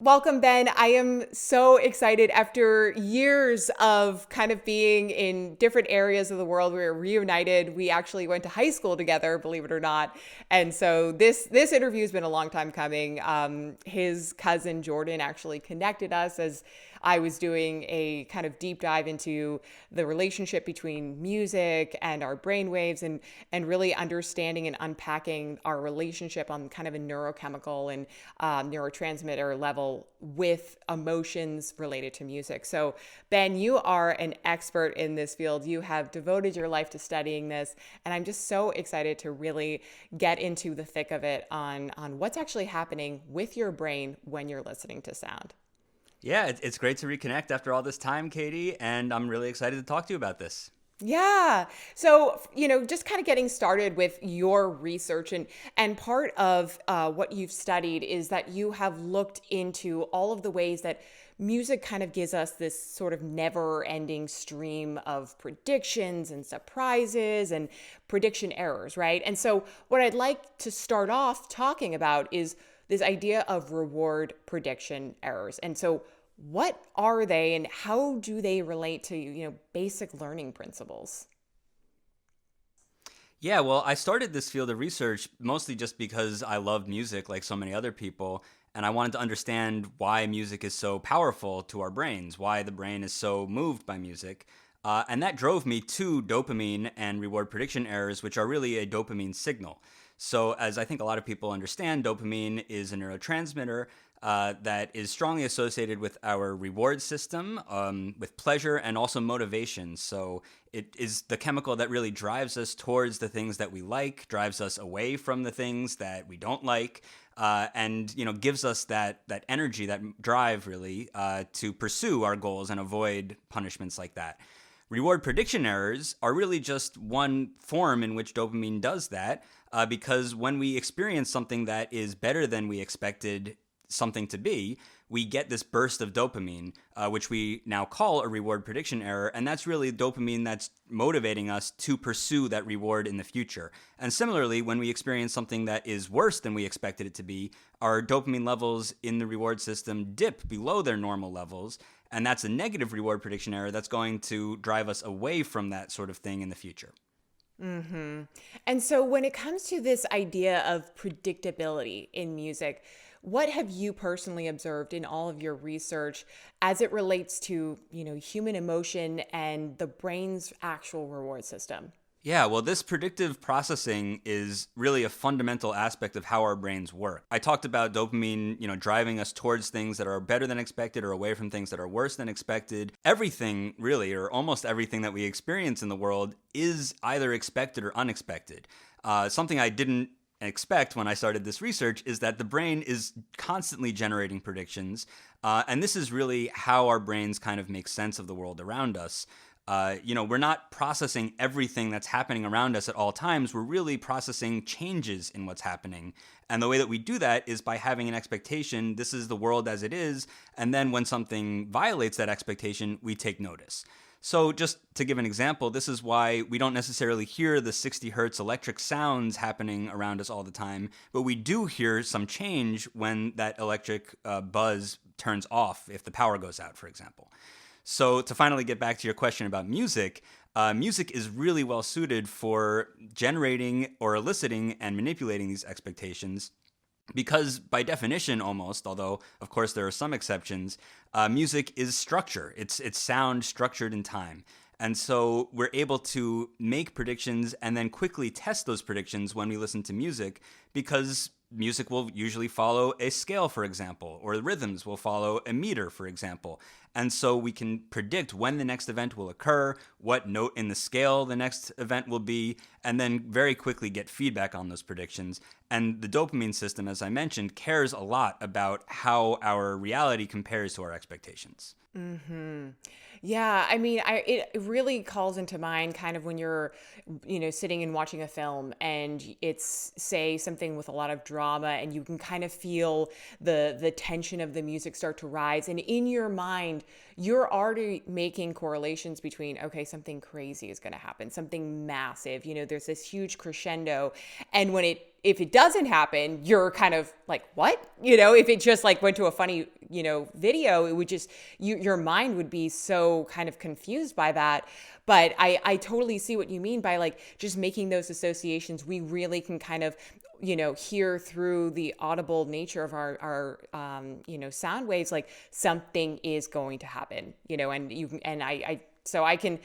Welcome, Ben. I am so excited. After years of kind of being in different areas of the world, we were reunited. We actually went to high school together, believe it or not. And so this interview has been a long time coming. His cousin Jordan actually connected us as I was doing a kind of deep dive into the relationship between music and our brainwaves, and really understanding and unpacking our relationship on kind of a neurochemical and neurotransmitter level with emotions related to music. So, Ben, you are an expert in this field. You have devoted your life to studying this, and I'm just so excited to really get into the thick of it on what's actually happening with your brain when you're listening to sound. Yeah, it's great to reconnect after all this time, Katie, and I'm really excited to talk to you about this. Yeah. So, just kind of getting started with your research, and part of what you've studied is that you have looked into all of the ways that music kind of gives us this sort of never-ending stream of predictions and surprises and prediction errors, right? And so, what I'd like to start off talking about is this idea of reward prediction errors. And so, what are they and how do they relate to, basic learning principles? Yeah, well, I started this field of research mostly just because I love music like so many other people, and I wanted to understand why music is so powerful to our brains, why the brain is so moved by music. And that drove me to dopamine and reward prediction errors, which are really a dopamine signal. So, as I think a lot of people understand, dopamine is a neurotransmitter that is strongly associated with our reward system, with pleasure and also motivation. So, it is the chemical that really drives us towards the things that we like, drives us away from the things that we don't like, and gives us that energy, that drive, really, to pursue our goals and avoid punishments like that. Reward prediction errors are really just one form in which dopamine does that, because when we experience something that is better than we expected something to be, we get this burst of dopamine, which we now call a reward prediction error. And that's really dopamine that's motivating us to pursue that reward in the future. And similarly, when we experience something that is worse than we expected it to be, our dopamine levels in the reward system dip below their normal levels. And that's a negative reward prediction error that's going to drive us away from that sort of thing in the future. And so when it comes to this idea of predictability in music, what have you personally observed in all of your research as it relates to, human emotion and the brain's actual reward system? Yeah, well, this predictive processing is really a fundamental aspect of how our brains work. I talked about dopamine, driving us towards things that are better than expected or away from things that are worse than expected. Everything, really, or almost everything that we experience in the world is either expected or unexpected. Something I didn't expect when I started this research is that the brain is constantly generating predictions. And this is really how our brains kind of make sense of the world around us. We're not processing everything that's happening around us at all times. We're really processing changes in what's happening. And the way that we do that is by having an expectation, this is the world as it is. And then when something violates that expectation, we take notice. So just to give an example, this is why we don't necessarily hear the 60 hertz electric sounds happening around us all the time, but we do hear some change when that electric buzz turns off, if the power goes out, for example. So to finally get back to your question about music, music is really well suited for generating or eliciting and manipulating these expectations because by definition almost, although of course there are some exceptions, music is structure. It's sound structured in time. And so we're able to make predictions and then quickly test those predictions when we listen to music because music will usually follow a scale, for example, or the rhythms will follow a meter, for example. And so we can predict when the next event will occur, what note in the scale the next event will be, and then very quickly get feedback on those predictions. And the dopamine system, as I mentioned, cares a lot about how our reality compares to our expectations. Yeah, I mean, it really calls into mind kind of when you're, sitting and watching a film and it's say something with a lot of drama and you can kind of feel the tension of the music start to rise, and in your mind you're already making correlations between, okay, something crazy is going to happen, something massive, there's this huge crescendo. And if it doesn't happen, you're kind of like, what? If it just like went to a funny, video, it would just, your mind would be so kind of confused by that. But I totally see what you mean by like just making those associations. We really can kind of, hear through the audible nature of our sound waves, like something is going to happen, and so I can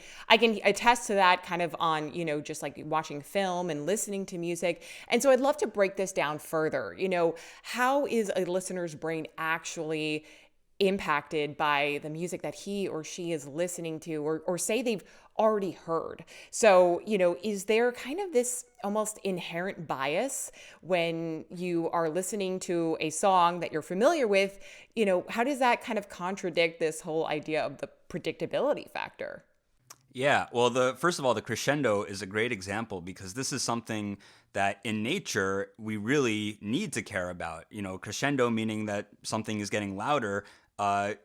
attest to that kind of on, just like watching film and listening to music. And so I'd love to break this down further. How is a listener's brain actually impacted by the music that he or she is listening to, or say they've already heard? So, is there kind of this almost inherent bias when you are listening to a song that you're familiar with? How does that kind of contradict this whole idea of the predictability factor? Yeah, well, first of all, the crescendo is a great example because this is something that in nature we really need to care about. Crescendo meaning that something is getting louder.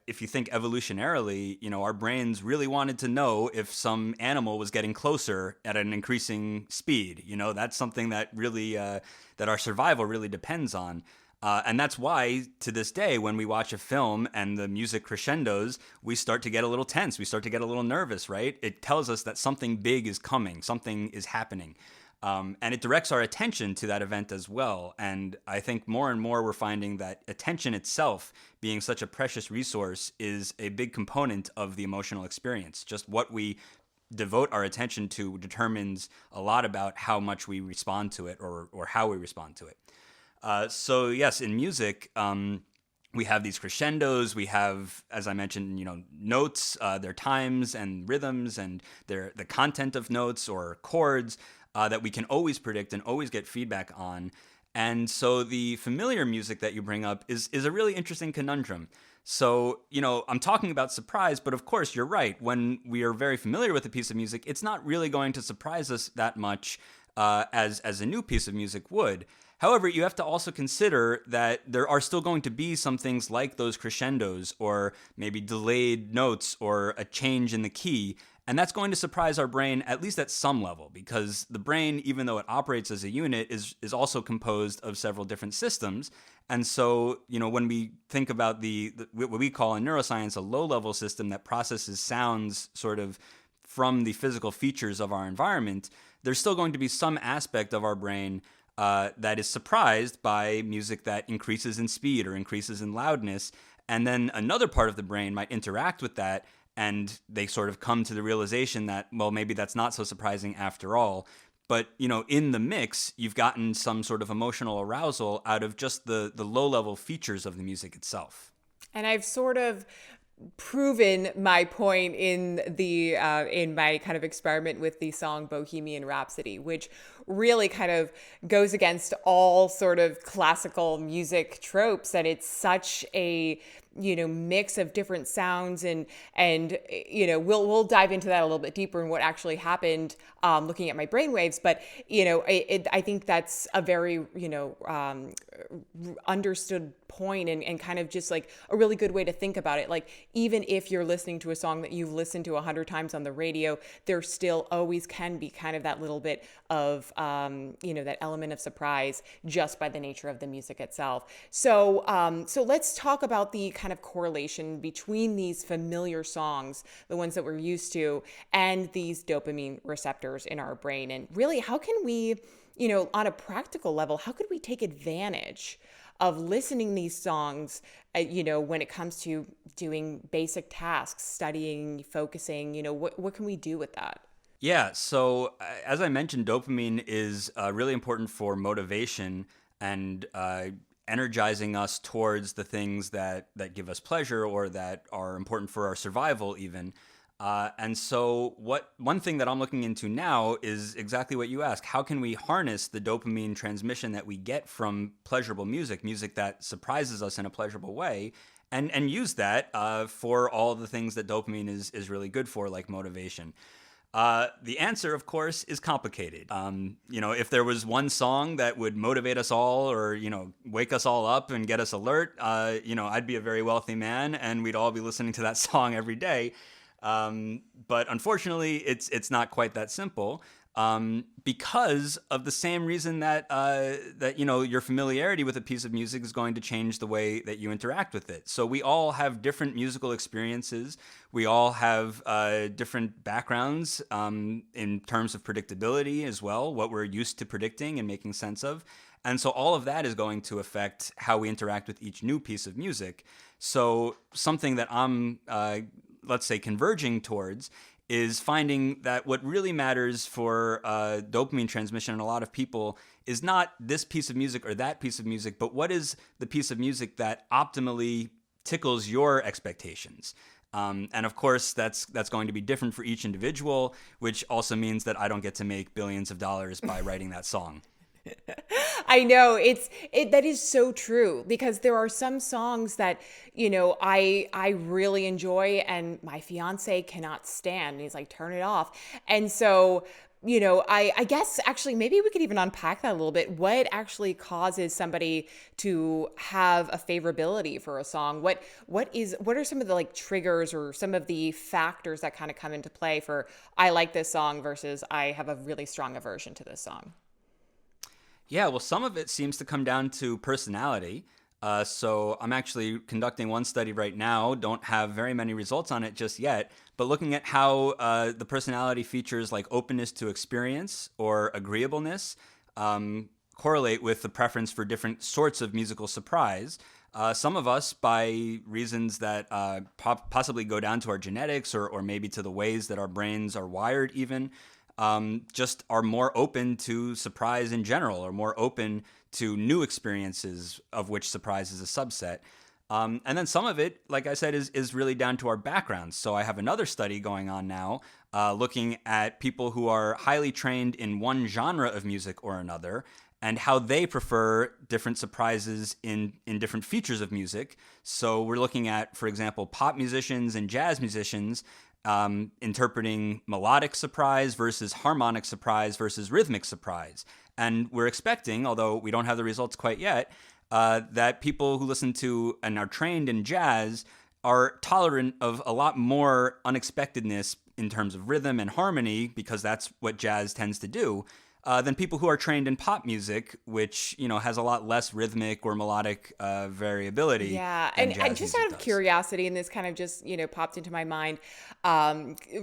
If you think evolutionarily, our brains really wanted to know if some animal was getting closer at an increasing speed. That's something that really that our survival really depends on. And that's why, to this day, when we watch a film and the music crescendos, we start to get a little tense. We start to get a little nervous, right? It tells us that something big is coming, something is happening. And it directs our attention to that event as well. And I think more and more we're finding that attention itself, being such a precious resource, is a big component of the emotional experience. Just what we devote our attention to determines a lot about how much we respond to it or how we respond to it. So yes, in music, we have these crescendos. We have, as I mentioned, notes, their times and rhythms, and the content of notes or chords that we can always predict and always get feedback on. And so the familiar music that you bring up is a really interesting conundrum. So, I'm talking about surprise, but of course you're right. When we are very familiar with a piece of music, it's not really going to surprise us that much as a new piece of music would. However, you have to also consider that there are still going to be some things like those crescendos or maybe delayed notes or a change in the key. And that's going to surprise our brain, at least at some level, because the brain, even though it operates as a unit, is also composed of several different systems. And so, when we think about what we call in neuroscience a low-level system that processes sounds sort of from the physical features of our environment, there's still going to be some aspect of our brain that is surprised by music that increases in speed or increases in loudness. And then another part of the brain might interact with that, and they sort of come to the realization that, well, maybe that's not so surprising after all. But, in the mix, you've gotten some sort of emotional arousal out of just the low-level features of the music itself. And I've sort of proven my point in my kind of experiment with the song Bohemian Rhapsody, which really kind of goes against all sort of classical music tropes, and it's such a mix of different sounds, and we'll dive into that a little bit deeper and what actually happened looking at my brainwaves. But I think that's a very understood point, and kind of just like a really good way to think about it. Like, even if you're listening to a song that you've listened to 100 times on the radio, there still always can be kind of that little bit of that element of surprise just by the nature of the music itself. So let's talk about the kind of correlation between these familiar songs, the ones that we're used to, and these dopamine receptors in our brain. And really, how can we, on a practical level, how could we take advantage of listening these songs, when it comes to doing basic tasks, studying, focusing, what can we do with that? Yeah, so as I mentioned, dopamine is really important for motivation and energizing us towards the things that give us pleasure or that are important for our survival even. And so one thing that I'm looking into now is exactly what you asked. How can we harness the dopamine transmission that we get from pleasurable music that surprises us in a pleasurable way, and use that for all the things that dopamine is really good for, like motivation? The answer, of course, is complicated. If there was one song that would motivate us all or, wake us all up and get us alert, I'd be a very wealthy man and we'd all be listening to that song every day. But unfortunately, it's not quite that simple. because of the same reason that your familiarity with a piece of music is going to change the way that you interact with it. So we all have different musical experiences. We all have different backgrounds in terms of predictability as well, what we're used to predicting and making sense of. And so all of that is going to affect how we interact with each new piece of music. So something that I'm, let's say, converging towards is finding that what really matters for dopamine transmission in a lot of people is not this piece of music or that piece of music, but what is the piece of music that optimally tickles your expectations. And of course, that's going to be different for each individual, which also means that I don't get to make billions of dollars by writing that song. I know that is so true, because there are some songs that, I really enjoy and my fiance cannot stand. And he's like, turn it off. And so, I guess actually maybe we could even unpack that a little bit. What actually causes somebody to have a favorability for a song? What are some of the like triggers or some of the factors that kind of come into play for I like this song versus I have a really strong aversion to this song? Yeah, well, some of it seems to come down to personality. So I'm actually conducting one study right now, don't have very many results on it just yet, but looking at how the personality features like openness to experience or agreeableness correlate with the preference for different sorts of musical surprise. Some of us, by reasons that possibly go down to our genetics or maybe to the ways that our brains are wired even, just are more open to surprise in general, or more open to new experiences, of which surprise is a subset. And then some of it, like I said, is really down to our backgrounds. So I have another study going on now looking at people who are highly trained in one genre of music or another, and how they prefer different surprises in different features of music. So we're looking at, for example, pop musicians and jazz musicians interpreting melodic surprise versus harmonic surprise versus rhythmic surprise. And we're expecting, although we don't have the results quite yet, that people who listen to and are trained in jazz are tolerant of a lot more unexpectedness in terms of rhythm and harmony, because that's what jazz tends to do, than people who are trained in pop music, which has a lot less rhythmic or melodic variability Yeah, than and jazz just music out of does. curiosity, and this kind of just popped into my mind,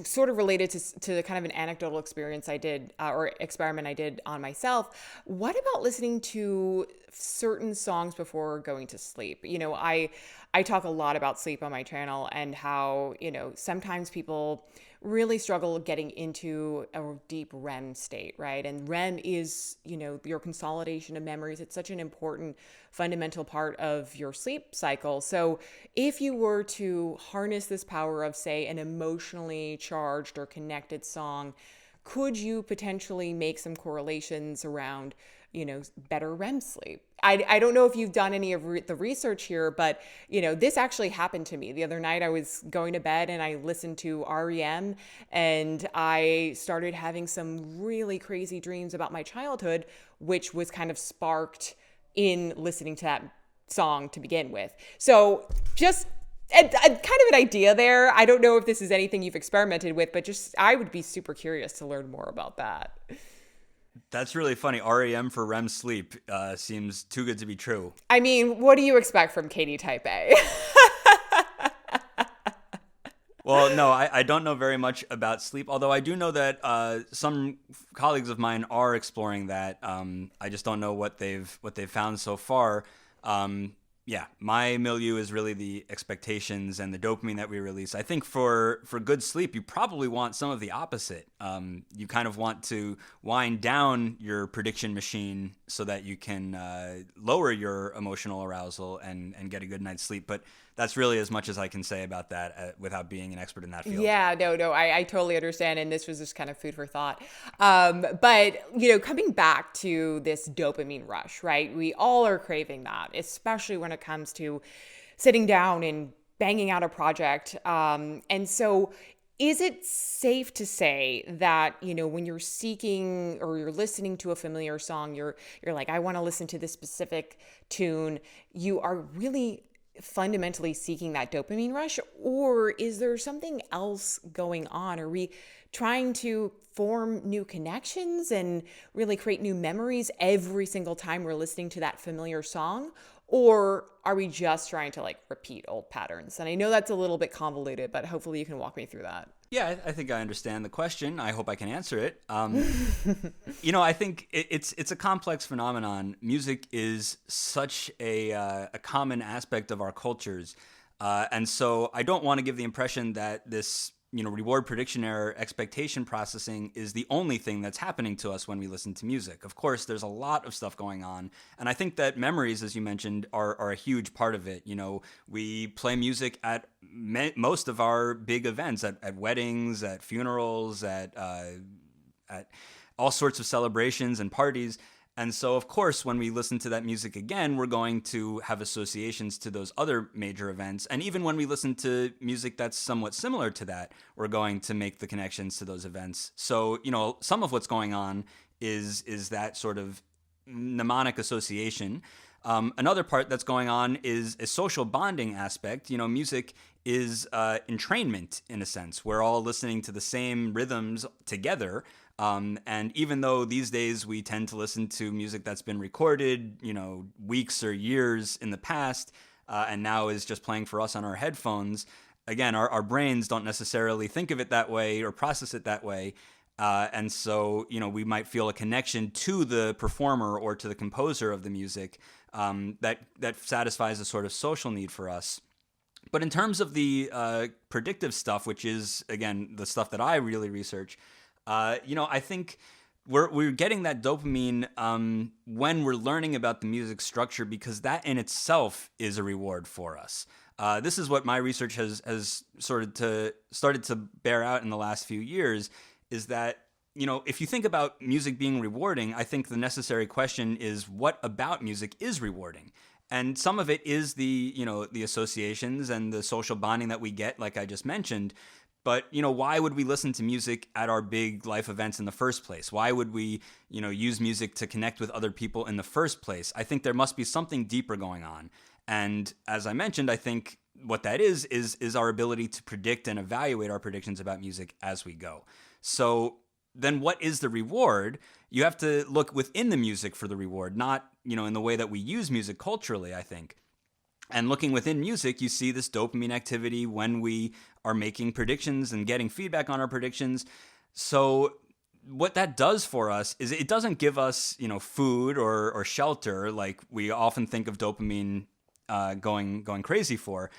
sort of related to kind of an anecdotal experience I did or experiment I did on myself. What about listening to certain songs before going to sleep? I talk a lot about sleep on my channel, and how sometimes people really struggle getting into a deep REM state, right? And REM is, your consolidation of memories. It's such an important fundamental part of your sleep cycle. So if you were to harness this power of, say, an emotionally charged or connected song, could you potentially make some correlations around, better REM sleep? I don't know if you've done any of the research here, but, this actually happened to me. The other night I was going to bed and I listened to REM, and I started having some really crazy dreams about my childhood, which was kind of sparked in listening to that song to begin with. So just kind of an idea there. I don't know if this is anything you've experimented with, but just I would be super curious to learn more about that. That's really funny. REM for REM sleep seems too good to be true. I mean, what do you expect from Katie Type A? Well, no, I don't know very much about sleep, although I do know that some colleagues of mine are exploring that. I just don't know what they've found so far. Yeah, my milieu is really the expectations and the dopamine that we release. I think for good sleep, you probably want some of the opposite. You kind of want to wind down your prediction machine so that you can lower your emotional arousal and get a good night's sleep. But that's really as much as I can say about that without being an expert in that field. Yeah, no, I totally understand. And this was just kind of food for thought. But, coming back to this dopamine rush, right? We all are craving that, especially when it comes to sitting down and banging out a project. And so is it safe to say that, when you're seeking or you're listening to a familiar song, you're like, I want to listen to this specific tune, you are really fundamentally seeking that dopamine rush, or is there something else going on? Are we trying to form new connections and really create new memories every single time we're listening to that familiar song? Or are we just trying to like repeat old patterns? And I know that's a little bit convoluted, but hopefully you can walk me through that. Yeah, I think I understand the question. I hope I can answer it. I think it's a complex phenomenon. Music is such a common aspect of our cultures, and so I don't want to give the impression that this reward prediction error expectation processing is the only thing that's happening to us when we listen to music. Of course, there's a lot of stuff going on, and I think that memories, as you mentioned, are a huge part of it. We play music at most of our big events, at weddings, at funerals, at all sorts of celebrations and parties. And so, of course, when we listen to that music again, we're going to have associations to those other major events. And even when we listen to music that's somewhat similar to that, we're going to make the connections to those events. So, some of what's going on is that sort of mnemonic association. Another part that's going on is a social bonding aspect. Music is entrainment in a sense. We're all listening to the same rhythms together. And even though these days we tend to listen to music that's been recorded, weeks or years in the past, and now is just playing for us on our headphones, again, our brains don't necessarily think of it that way or process it that way. And so, we might feel a connection to the performer or to the composer of the music that satisfies a sort of social need for us. But in terms of the predictive stuff, which is, again, the stuff that I really research, I think we're getting that dopamine when we're learning about the music structure, because that in itself is a reward for us. This is what my research has started to bear out in the last few years, is that if you think about music being rewarding, I think the necessary question is, what about music is rewarding? And some of it is the associations and the social bonding that we get, like I just mentioned. But, why would we listen to music at our big life events in the first place? Why would we, use music to connect with other people in the first place? I think there must be something deeper going on. And as I mentioned, I think what that is our ability to predict and evaluate our predictions about music as we go. So then what is the reward? You have to look within the music for the reward, not, in the way that we use music culturally, I think. And looking within music, you see this dopamine activity when we are making predictions and getting feedback on our predictions. So what that does for us is it doesn't give us, food or shelter like we often think of dopamine going crazy for.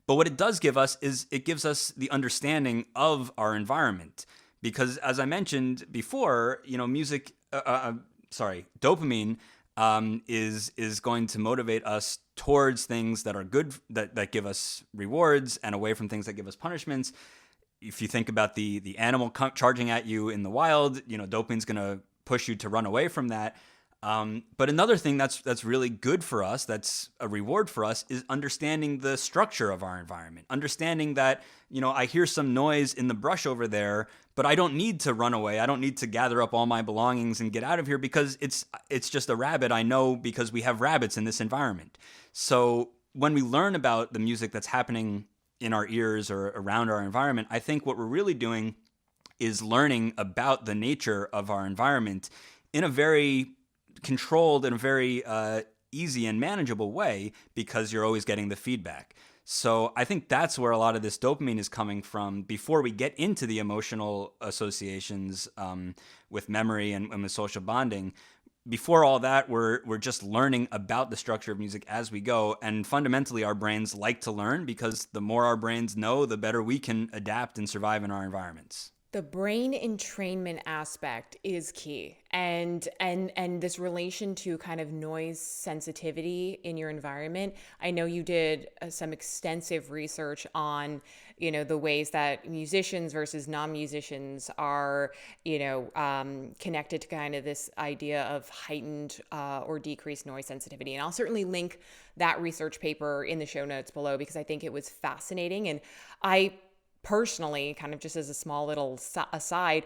But what it does give us is it gives us the understanding of our environment. Because as I mentioned before, dopamine is going to motivate us towards things that are good, that give us rewards, and away from things that give us punishments. If you think about the animal charging at you in the wild, dopamine's going to push you to run away from that. But another thing that's really good for us, that's a reward for us, is understanding the structure of our environment. Understanding that, I hear some noise in the brush over there, but I don't need to run away. I don't need to gather up all my belongings and get out of here because it's just a rabbit. I know because we have rabbits in this environment. So when we learn about the music that's happening in our ears or around our environment, I think what we're really doing is learning about the nature of our environment in a very controlled and a very easy and manageable way, because you're always getting the feedback. So I think that's where a lot of this dopamine is coming from before we get into the emotional associations with memory and with social bonding. Before all that, we're just learning about the structure of music as we go. And fundamentally, our brains like to learn, because the more our brains know, the better we can adapt and survive in our environments. The brain entrainment aspect is key, and this relation to kind of noise sensitivity in your environment. I know you did some extensive research on the ways that musicians versus non-musicians are connected to kind of this idea of heightened or decreased noise sensitivity, and I'll certainly link that research paper in the show notes below, because I think it was fascinating. And I personally, kind of just as a small little aside,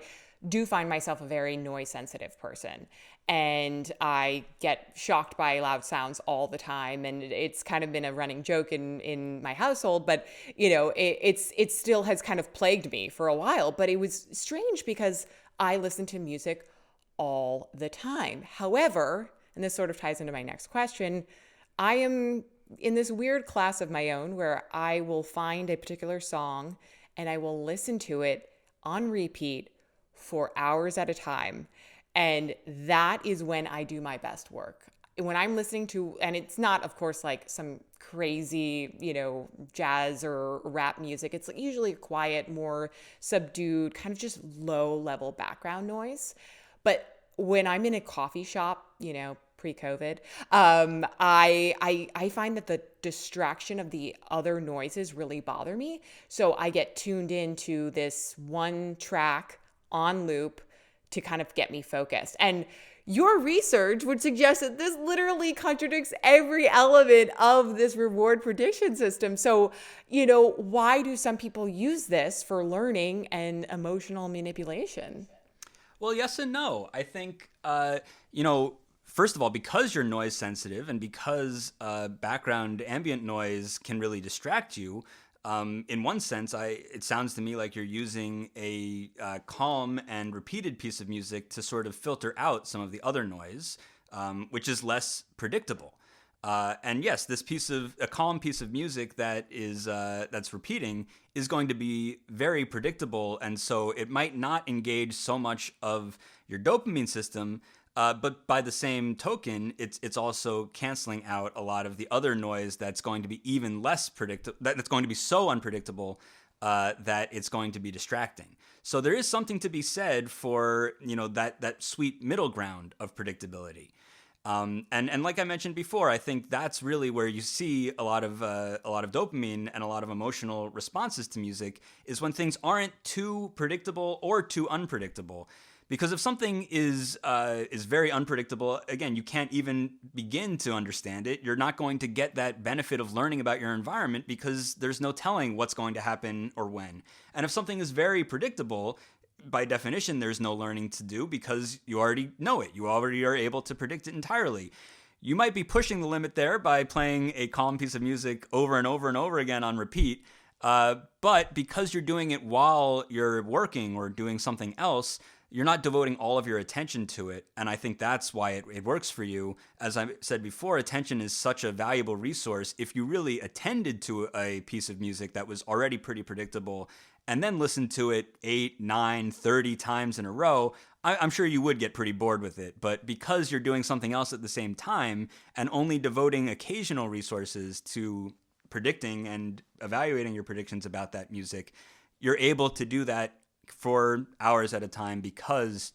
do find myself a very noise sensitive person. and I get shocked by loud sounds all the time. And it's kind of been a running joke in my household, but it still has kind of plagued me for a while. But it was strange because I listen to music all the time. However, and this sort of ties into my next question, I am in this weird class of my own where I will find a particular song and I will listen to it on repeat for hours at a time. And that is when I do my best work. When I'm listening to, and it's not, of course, like some crazy, jazz or rap music. It's usually quiet, more subdued, kind of just low level background noise. But when I'm in a coffee shop, pre-COVID, I find that the distraction of the other noises really bother me. So I get tuned into this one track on loop to kind of get me focused. And your research would suggest that this literally contradicts every element of this reward prediction system. So, why do some people use this for learning and emotional manipulation? Well, yes and no. I think, first of all, because you're noise sensitive and because background ambient noise can really distract you, in one sense, it sounds to me like you're using a calm and repeated piece of music to sort of filter out some of the other noise, which is less predictable. And yes, a calm piece of music that's repeating is going to be very predictable, and so it might not engage so much of your dopamine system. But by the same token, it's also canceling out a lot of the other noise that's going to be even less predictable. That's going to be so unpredictable that it's going to be distracting. So there is something to be said for that sweet middle ground of predictability. And like I mentioned before, I think that's really where you see a lot of dopamine and a lot of emotional responses to music is when things aren't too predictable or too unpredictable. Because if something is very unpredictable, again, you can't even begin to understand it. You're not going to get that benefit of learning about your environment because there's no telling what's going to happen or when. And if something is very predictable, by definition, there's no learning to do because you already know it. You already are able to predict it entirely. You might be pushing the limit there by playing a calm piece of music over and over and over again on repeat. But because you're doing it while you're working or doing something else, you're not devoting all of your attention to it. And I think that's why it works for you. As I said before, attention is such a valuable resource. If you really attended to a piece of music that was already pretty predictable and then listened to it 8, 9, 30 times in a row, I'm sure you would get pretty bored with it. But because you're doing something else at the same time and only devoting occasional resources to predicting and evaluating your predictions about that music, you're able to do that for hours at a time because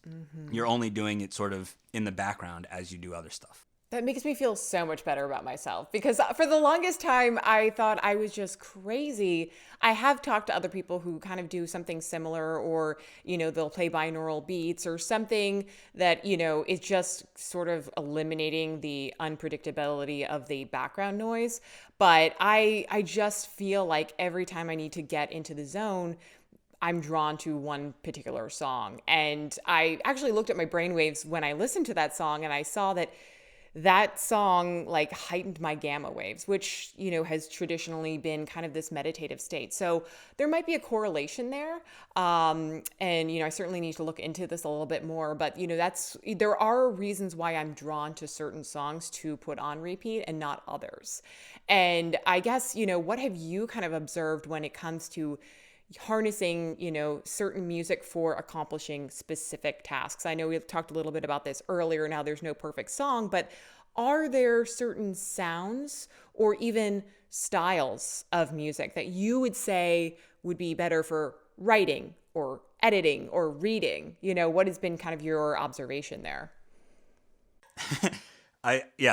you're only doing it sort of in the background as you do other stuff. That makes me feel so much better about myself because for the longest time, I thought I was just crazy. I have talked to other people who kind of do something similar or, they'll play binaural beats or something that, is just sort of eliminating the unpredictability of the background noise. But I just feel like every time I need to get into the zone, I'm drawn to one particular song. And I actually looked at my brainwaves when I listened to that song and I saw that song like heightened my gamma waves, which, has traditionally been kind of this meditative state. So there might be a correlation there. And, I certainly need to look into this a little bit more, but, there are reasons why I'm drawn to certain songs to put on repeat and not others. And I guess, what have you kind of observed when it comes to harnessing, certain music for accomplishing specific tasks? I know we talked a little bit about this earlier. Now there's no perfect song, but are there certain sounds or even styles of music that you would say would be better for writing or editing or reading? What has been kind of your observation there?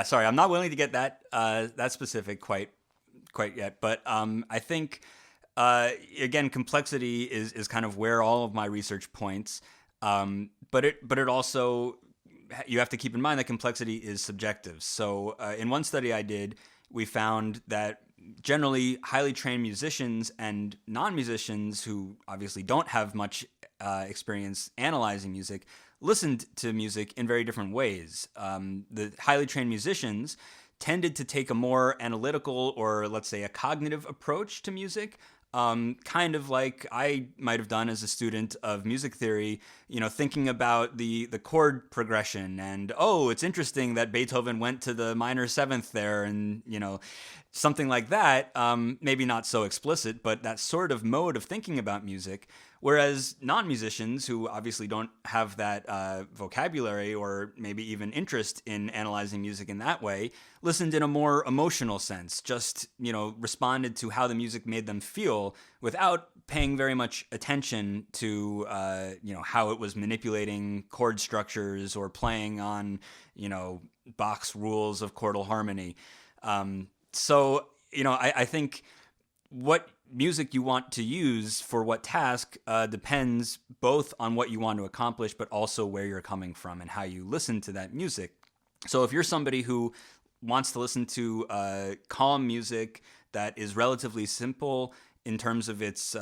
Sorry, I'm not willing to get that specific quite yet, but I think again, complexity is kind of where all of my research points. But it also, you have to keep in mind that complexity is subjective. So in one study I did, we found that generally highly trained musicians and non-musicians who obviously don't have much experience analyzing music listened to music in very different ways. The highly trained musicians tended to take a more analytical, or let's say a cognitive approach to music, kind of like I might have done as a student of music theory, thinking about the chord progression and, oh, it's interesting that Beethoven went to the minor seventh there, and, something like that. Maybe not so explicit, but that sort of mode of thinking about music. Whereas non-musicians, who obviously don't have that vocabulary or maybe even interest in analyzing music in that way, listened in a more emotional sense, just, responded to how the music made them feel without paying very much attention to, how it was manipulating chord structures or playing on, Bach's rules of chordal harmony. I think what music you want to use for what task depends both on what you want to accomplish, but also where you're coming from and how you listen to that music. So if you're somebody who wants to listen to calm music that is relatively simple in terms of its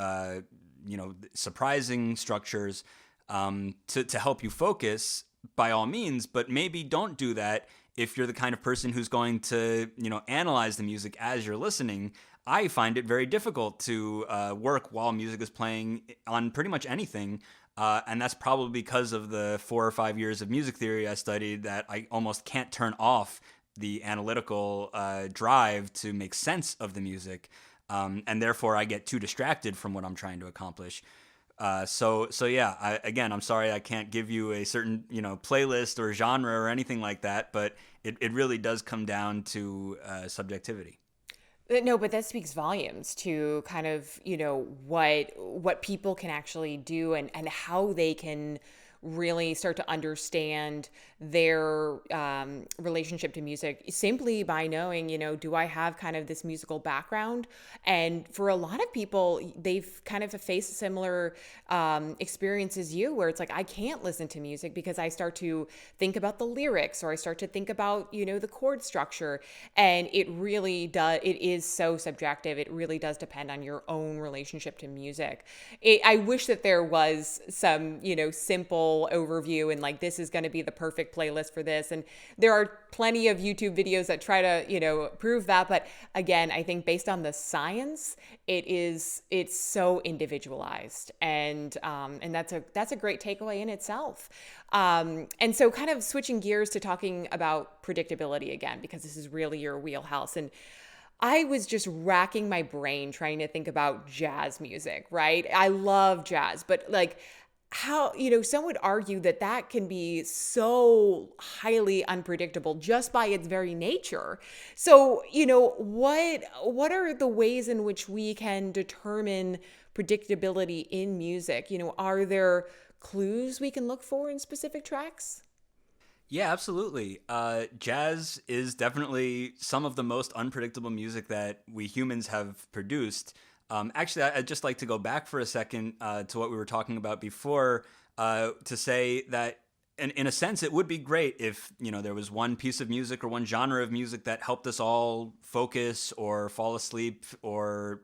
surprising structures, to help you focus, by all means, but maybe don't do that if you're the kind of person who's going to, analyze the music as you're listening. I find it very difficult to work while music is playing on pretty much anything. And that's probably because of the 4 or 5 years of music theory I studied, that I almost can't turn off the analytical drive to make sense of the music. And therefore I get too distracted from what I'm trying to accomplish. I'm sorry I can't give you a certain, playlist or genre or anything like that, but it really does come down to subjectivity. No, but that speaks volumes to kind of, what people can actually do, and how they can really start to understand their relationship to music simply by knowing, do I have kind of this musical background? And for a lot of people, they've kind of faced a similar experience as you, where it's like, I can't listen to music because I start to think about the lyrics, or I start to think about, the chord structure. And it really does, it is so subjective. It really does depend on your own relationship to music. I wish that there was some, simple overview and like, this is going to be the perfect playlist for this. And there are plenty of YouTube videos that try to, prove that. But again, I think based on the science, it's so individualized, and that's a great takeaway in itself. And so kind of switching gears to talking about predictability again, because this is really your wheelhouse. And I was just racking my brain trying to think about jazz music, right? I love jazz, but like, how, some would argue that can be so highly unpredictable just by its very nature. So, what are the ways in which we can determine predictability in music? Are there clues we can look for in specific tracks? Yeah, absolutely. Jazz is definitely some of the most unpredictable music that we humans have produced. Actually, I'd just like to go back for a second to what we were talking about before, to say that in a sense, it would be great if, there was one piece of music or one genre of music that helped us all focus or fall asleep or,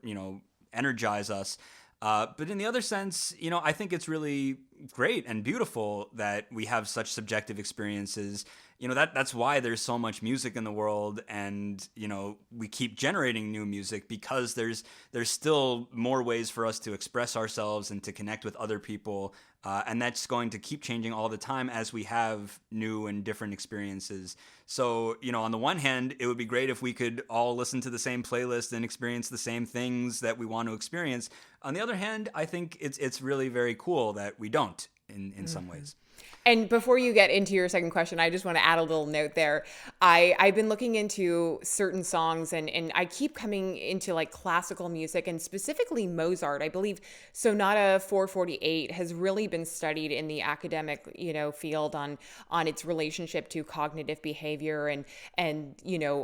energize us. But in the other sense, I think it's really great and beautiful that we have such subjective experiences. That's why there's so much music in the world, and we keep generating new music, because there's still more ways for us to express ourselves and to connect with other people, and that's going to keep changing all the time as we have new and different experiences. So on the one hand, it would be great if we could all listen to the same playlist and experience the same things that we want to experience. On the other hand, I think it's really very cool that we don't in some ways. And before you get into your second question, I just want to add a little note there. I've been looking into certain songs, and I keep coming into like classical music, and specifically Mozart. I believe Sonata 448 has really been studied in the academic, field on its relationship to cognitive behavior, and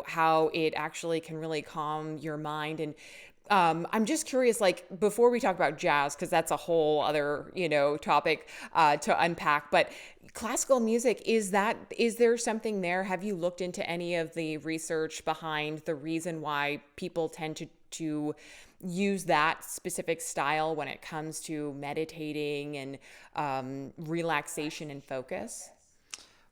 how it actually can really calm your mind. And I'm just curious, like, before we talk about jazz, because that's a whole other, topic to unpack, but classical music, is there something there? Have you looked into any of the research behind the reason why people tend to to use that specific style when it comes to meditating and relaxation and focus?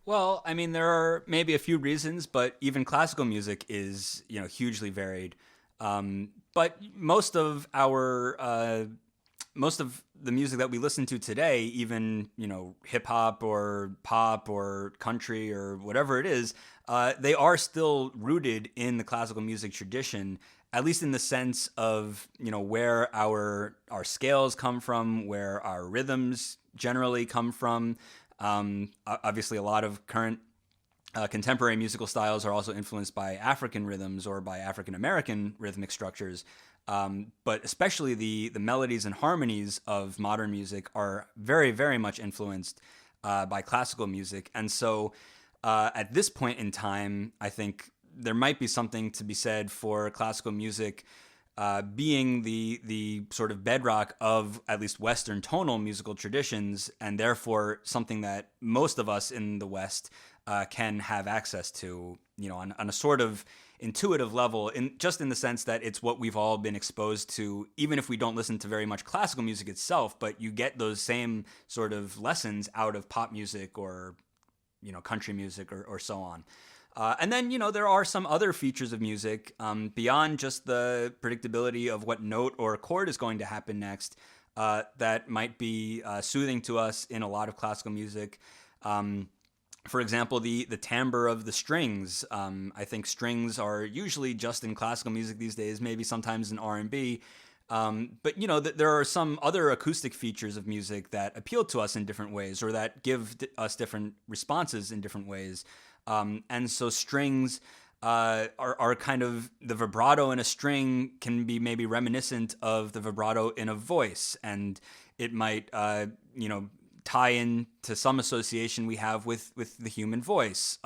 Well, I mean, there are maybe a few reasons, but even classical music is, hugely varied. But most of the music that we listen to today, even hip hop or pop or country or whatever it is, they are still rooted in the classical music tradition. At least in the sense of where our scales come from, where our rhythms generally come from. Obviously, a lot of current contemporary musical styles are also influenced by African rhythms or by African American rhythmic structures. But especially the melodies and harmonies of modern music are very, very much influenced by classical music. And so at this point in time, I think there might be something to be said for classical music being the sort of bedrock of at least Western tonal musical traditions, and therefore something that most of us in the West can have access to, on a sort of intuitive level, in the sense that it's what we've all been exposed to, even if we don't listen to very much classical music itself, but you get those same sort of lessons out of pop music or, country music or so on. And then, there are some other features of music beyond just the predictability of what note or chord is going to happen next that might be soothing to us in a lot of classical music. For example, the timbre of the strings. I think strings are usually just in classical music these days, maybe sometimes in R&B. But there are some other acoustic features of music that appeal to us in different ways, or that give us different responses in different ways. And so strings are kind of, the vibrato in a string can be maybe reminiscent of the vibrato in a voice, and it might tie in to some association we have with the human voice.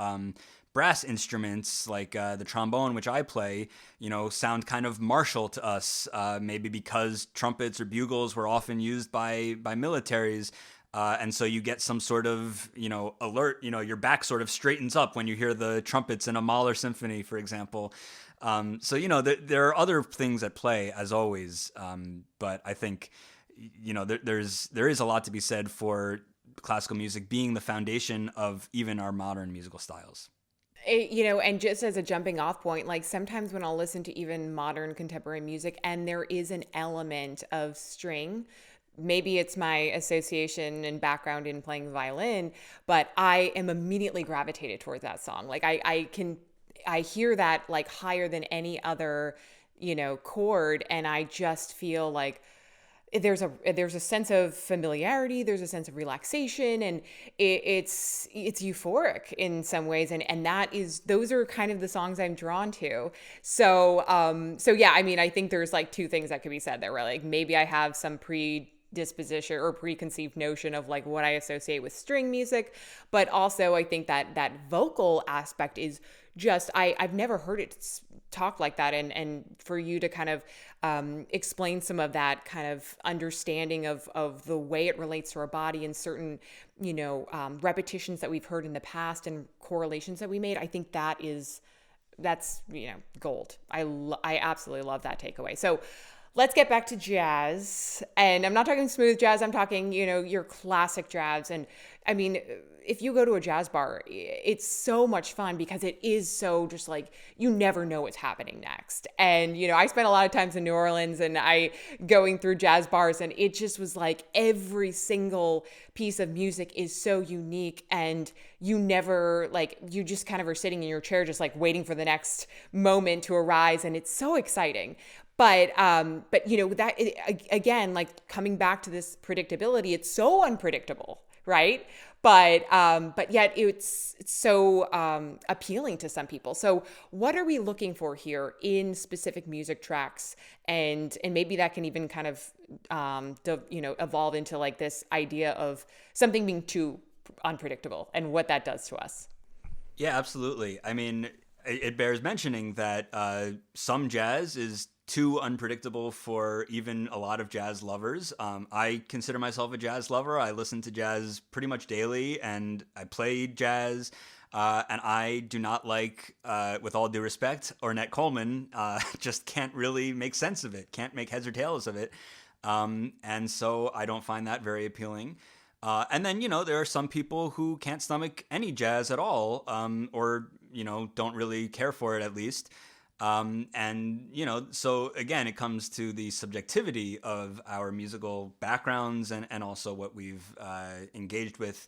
Brass instruments like the trombone, which I play, sound kind of martial to us, maybe because trumpets or bugles were often used by militaries. And so you get some sort of, alert, your back sort of straightens up when you hear the trumpets in a Mahler symphony, for example. So, there are other things at play, as always. But I think, there is a lot to be said for classical music being the foundation of even our modern musical styles. And just as a jumping off point, like sometimes when I'll listen to even modern contemporary music and there is an element of string, maybe it's my association and background in playing the violin, but I am immediately gravitated towards that song. Like I hear that like higher than any other, chord, and I just feel like there's a sense of familiarity, there's a sense of relaxation, and it's euphoric in some ways, and those are kind of the songs I'm drawn to. So yeah, I mean, I think there's like two things that could be said there, right? Like maybe I have some predisposition or preconceived notion of like what I associate with string music, but also I think that vocal aspect is just I've never heard it talk like that, and for you to kind of explain some of that kind of understanding of the way it relates to our body and certain repetitions that we've heard in the past and correlations that we made, I think that's gold. I absolutely love that takeaway. So let's get back to jazz. And I'm not talking smooth jazz. I'm talking, your classic jazz. And I mean, if you go to a jazz bar, it's so much fun because it is so just like, you never know what's happening next. And, I spent a lot of times in New Orleans and going through jazz bars, and it just was like every single piece of music is so unique, and you never you just kind of are sitting in your chair just like waiting for the next moment to arise. And it's so exciting. But again, like coming back to this predictability, it's so unpredictable, right? But yet it's so appealing to some people. So what are we looking for here in specific music tracks? And maybe that can even kind of evolve into like this idea of something being too unpredictable and what that does to us. Yeah, absolutely. I mean, it bears mentioning that some jazz is too unpredictable for even a lot of jazz lovers. I consider myself a jazz lover. I listen to jazz pretty much daily, and I play jazz. And I do not like, with all due respect, Ornette Coleman. Just can't really make sense of it, can't make heads or tails of it. And so I don't find that very appealing. And then, there are some people who can't stomach any jazz at all, or, don't really care for it at least. And, so again, it comes to the subjectivity of our musical backgrounds and also what we've engaged with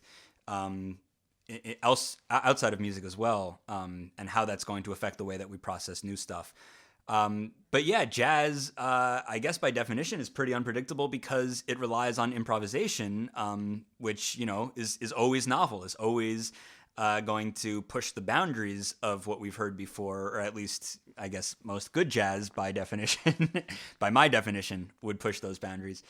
outside of music as well, and how that's going to affect the way that we process new stuff. But yeah, jazz, I guess by definition, is pretty unpredictable because it relies on improvisation, which, is always novel, is always going to push the boundaries of what we've heard before, or at least, I guess, most good jazz by definition, by my definition, would push those boundaries.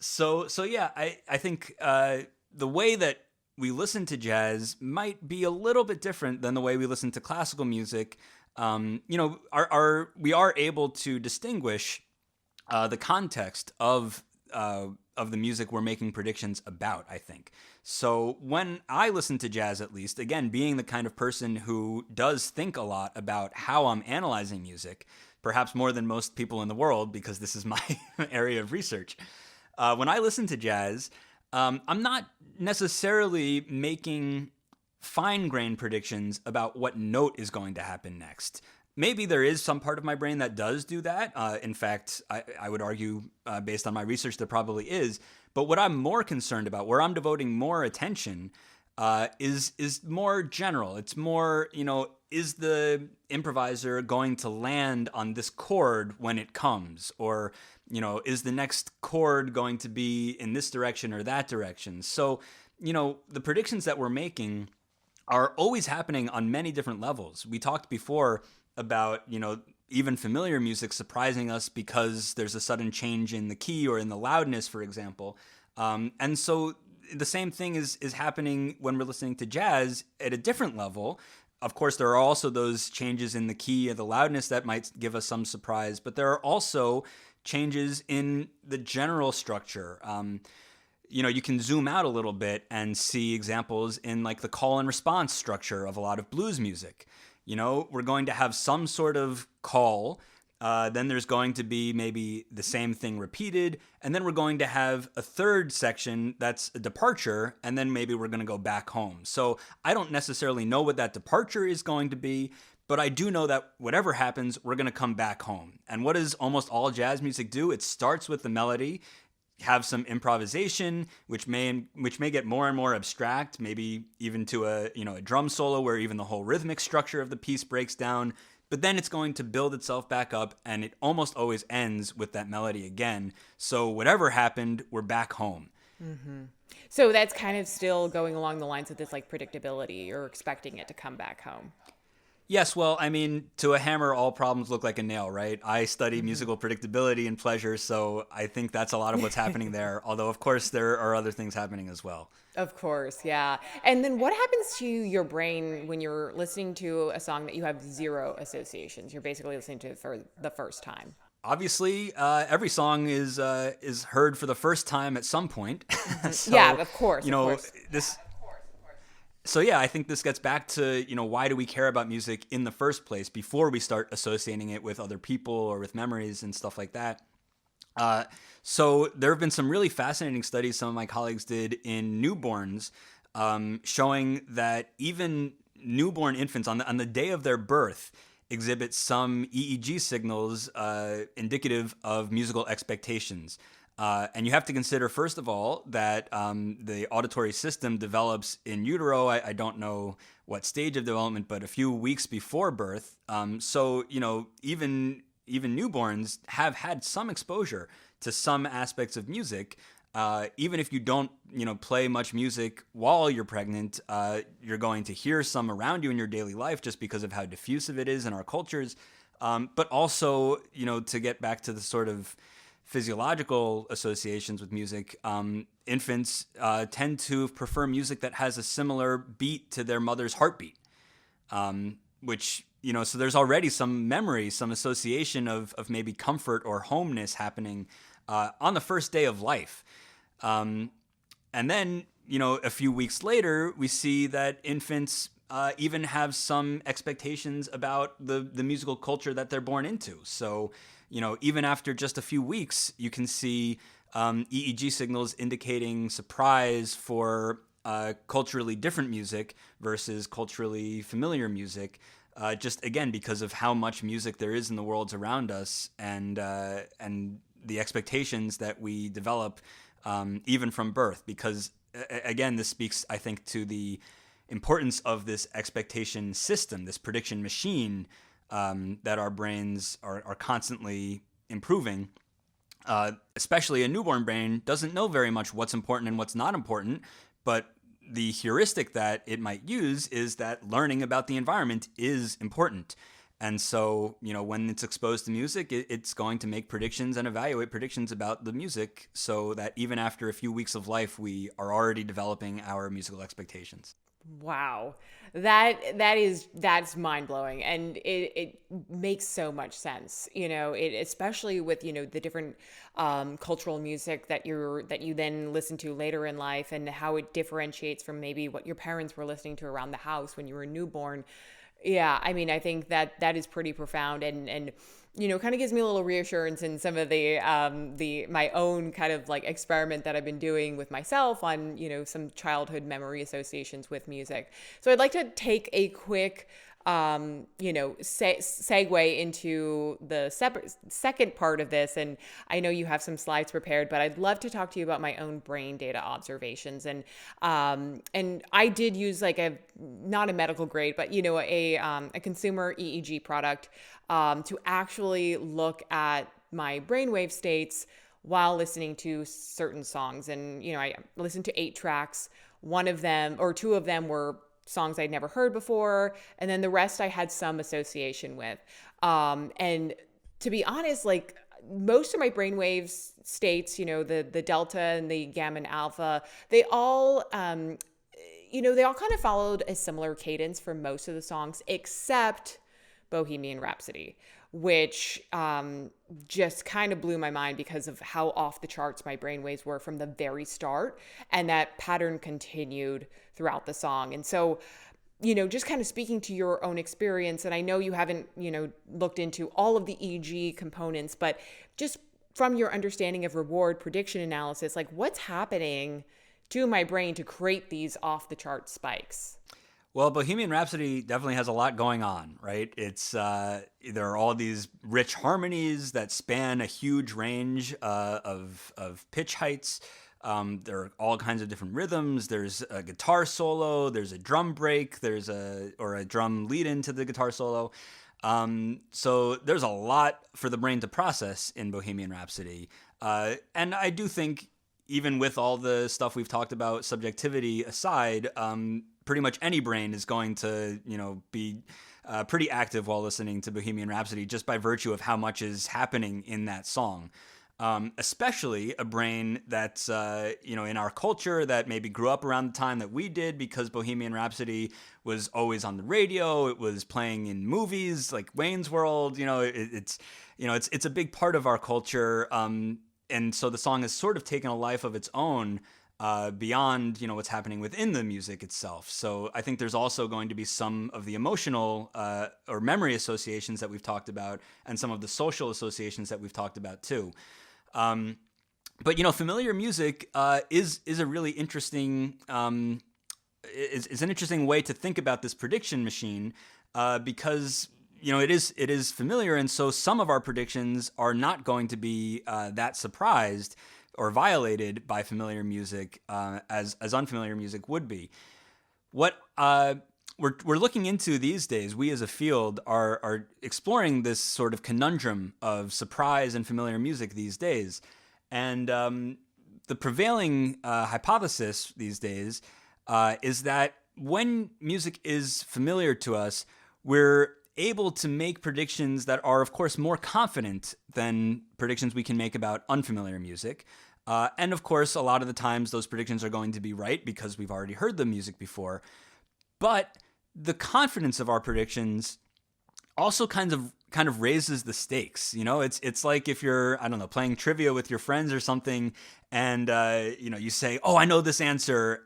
So yeah, I think the way that we listen to jazz might be a little bit different than the way we listen to classical music. We are able to distinguish the context of the music we're making predictions about, I think. So when I listen to jazz, at least, again, being the kind of person who does think a lot about how I'm analyzing music, perhaps more than most people in the world, because this is my area of research. When I listen to jazz, I'm not necessarily making fine-grained predictions about what note is going to happen next. Maybe there is some part of my brain that does do that. In fact, I would argue, based on my research, there probably is. But what I'm more concerned about, where I'm devoting more attention, is more general. It's more, is the improviser going to land on this chord when it comes? Or, is the next chord going to be in this direction or that direction? So, the predictions that we're making are always happening on many different levels. We talked before about, even familiar music surprising us because there's a sudden change in the key or in the loudness, for example. And so the same thing is happening when we're listening to jazz at a different level. Of course, there are also those changes in the key and the loudness that might give us some surprise, but there are also changes in the general structure. You can zoom out a little bit and see examples in like the call and response structure of a lot of blues music. We're going to have some sort of call, then there's going to be maybe the same thing repeated, and then we're going to have a third section that's a departure, and then maybe we're going to go back home. So I don't necessarily know what that departure is going to be, but I do know that whatever happens, we're going to come back home. And what does almost all jazz music do? It starts with the melody, have some improvisation, which may get more and more abstract, maybe even to a drum solo where even the whole rhythmic structure of the piece breaks down. But then it's going to build itself back up, and it almost always ends with that melody again. So whatever happened, we're back home. Mm-hmm. So that's kind of still going along the lines of this like predictability. You're expecting it to come back home. Yes, well, I mean, to a hammer, all problems look like a nail, right? I study musical predictability and pleasure, so I think that's a lot of what's happening there. Although, of course, there are other things happening as well. Of course, yeah. And then what happens to your brain when you're listening to a song that you have zero associations? You're basically listening to it for the first time. Obviously, every song is heard for the first time at some point. So, yeah, of course. Of course. this. So yeah, I think this gets back to, why do we care about music in the first place before we start associating it with other people or with memories and stuff like that. So there have been some really fascinating studies some of my colleagues did in newborns, showing that even newborn infants on the day of their birth exhibit some EEG signals indicative of musical expectations. And you have to consider, first of all, that the auditory system develops in utero. I don't know what stage of development, but a few weeks before birth. So, even newborns have had some exposure to some aspects of music. Even if you don't, play much music while you're pregnant, you're going to hear some around you in your daily life just because of how diffusive it is in our cultures. But also, to get back to the sort of physiological associations with music, infants tend to prefer music that has a similar beat to their mother's heartbeat, which, so there's already some memory, some association of maybe comfort or homeness happening on the first day of life. And then, a few weeks later, we see that infants even have some expectations about the musical culture that they're born into. So, even after just a few weeks, you can see EEG signals indicating surprise for culturally different music versus culturally familiar music. Just again because of how much music there is in the worlds around us, and the expectations that we develop even from birth. Because again, this speaks, I think, to the importance of this expectation system, this prediction machine that our brains are constantly improving. Especially a newborn brain doesn't know very much what's important and what's not important, but the heuristic that it might use is that learning about the environment is important. And so, when it's exposed to music, it's going to make predictions and evaluate predictions about the music, so that even after a few weeks of life, we are already developing our musical expectations. Wow. That's mind blowing, and it makes so much sense. Especially with the different cultural music that you then listen to later in life, and how it differentiates from maybe what your parents were listening to around the house when you were a newborn. Yeah, I mean, I think that is pretty profound, and kind of gives me a little reassurance in some of the my own kind of like experiment that I've been doing with myself on some childhood memory associations with music. So I'd like to take a quick segue into the second part of this. And I know you have some slides prepared, but I'd love to talk to you about my own brain data observations. And I did use like not a medical grade, but a consumer EEG product to actually look at my brainwave states while listening to certain songs. And I listened to 8 tracks. One of them, or 2 of them, were songs I'd never heard before, and then the rest I had some association with. And to be honest, like most of my brainwave states, the delta and the gamma and alpha, they all kind of followed a similar cadence for most of the songs, except Bohemian Rhapsody, which just kind of blew my mind because of how off the charts my brainwaves were from the very start. And that pattern continued throughout the song. And so, just kind of speaking to your own experience, and I know you haven't, looked into all of the EEG components, but just from your understanding of reward prediction analysis, like what's happening to my brain to create these off the chart spikes? Well, Bohemian Rhapsody definitely has a lot going on, right? It's there are all these rich harmonies that span a huge range of pitch heights. There are all kinds of different rhythms. There's a guitar solo. There's a drum break. There's a drum lead into the guitar solo. So there's a lot for the brain to process in Bohemian Rhapsody, and I do think, even with all the stuff we've talked about, subjectivity aside, pretty much any brain is going to, be pretty active while listening to Bohemian Rhapsody, just by virtue of how much is happening in that song. Especially a brain that's, in our culture that maybe grew up around the time that we did, because Bohemian Rhapsody was always on the radio. It was playing in movies like Wayne's World. It's a big part of our culture. And so the song has sort of taken a life of its own beyond, what's happening within the music itself. So I think there's also going to be some of the emotional or memory associations that we've talked about, and some of the social associations that we've talked about too. But familiar music is a really interesting is an interesting way to think about this prediction machine, because it is familiar, and so some of our predictions are not going to be that surprised or violated by familiar music as unfamiliar music would be. What we're looking into these days, we as a field are exploring this sort of conundrum of surprise and familiar music these days, and the prevailing hypothesis these days is that when music is familiar to us, we're able to make predictions that are, of course, more confident than predictions we can make about unfamiliar music. And of course, a lot of the times those predictions are going to be right because we've already heard the music before. But the confidence of our predictions also kind kind of raises the stakes. It's like if you're, I don't know, playing trivia with your friends or something, and you say, "Oh, I know this answer."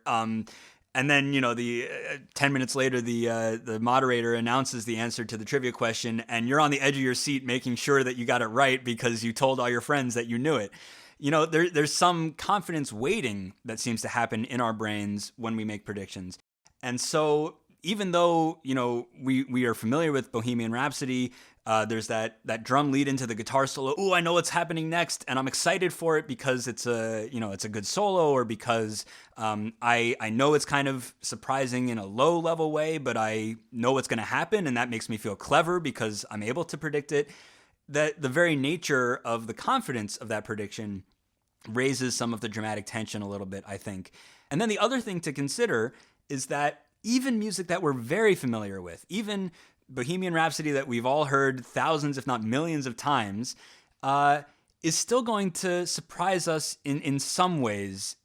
And then, the 10 minutes later, the moderator announces the answer to the trivia question, and you're on the edge of your seat making sure that you got it right because you told all your friends that you knew it. There's some confidence weighting that seems to happen in our brains when we make predictions. And so even though, we are familiar with Bohemian Rhapsody, there's that drum lead into the guitar solo. Ooh, I know what's happening next, and I'm excited for it because it's a good solo, or because I know it's kind of surprising in a low level way, but I know what's going to happen, and that makes me feel clever because I'm able to predict it. That the very nature of the confidence of that prediction raises some of the dramatic tension a little bit, I think. And then the other thing to consider is that even music that we're very familiar with, even Bohemian Rhapsody that we've all heard thousands, if not millions of times, is still going to surprise us in some ways